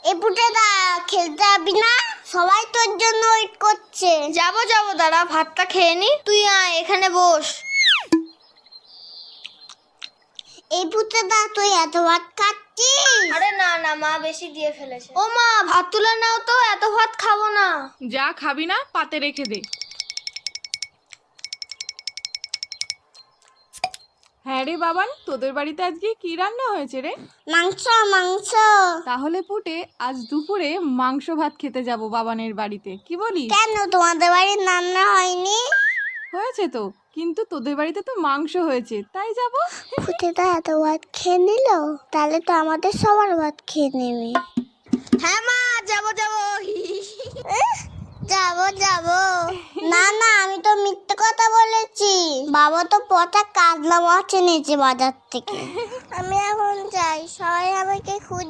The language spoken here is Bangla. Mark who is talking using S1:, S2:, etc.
S1: এই পুটেদা খেলতে যাবি না? সবাই তোর জন্য ওয়েট করছে।
S2: যাবো দাঁড়া, ভাতটা খেয়ে নি। তুই আয় এখানে বস।
S1: এই পুটেদা তুই এত ভাত খাচ্ছিস?
S2: আরে না মা বেশি দিয়ে ফেলেছে। ও মা, ভাত তুলে নাও তো, এত ভাত খাবো না।
S3: যা খাবি না পাতে রেখে দে। হ্যাঁ রে বাবান, তোদের বাড়িতে আজকে কি রান্না হয়েছে রে?
S1: মাংস মাংস।
S3: তাহলে পুটে আজ দুপুরে মাংস ভাত খেতে যাব বাবানের বাড়িতে, কি বলিস?
S1: কেন তোমাদের বাড়ির রান্না হয়নি?
S3: হয়েছে তো, কিন্তু তোদের বাড়িতে তো মাংস হয়েছে, তাই যাব।
S1: পুটেদা এত ভাত খেয়ে নিল, তাহলে তো আমাদের সবার ভাত খেয়ে নেবে।
S2: হ্যাঁ মা, যাবো
S1: যাবো না না, আমি তো মিথ্যে কথা বলেছি। বাবা তো পচা কাতলা মাছ এনেছে বাজার থেকে। আমি এখন যাই, সবাই আমাকে খুঁজ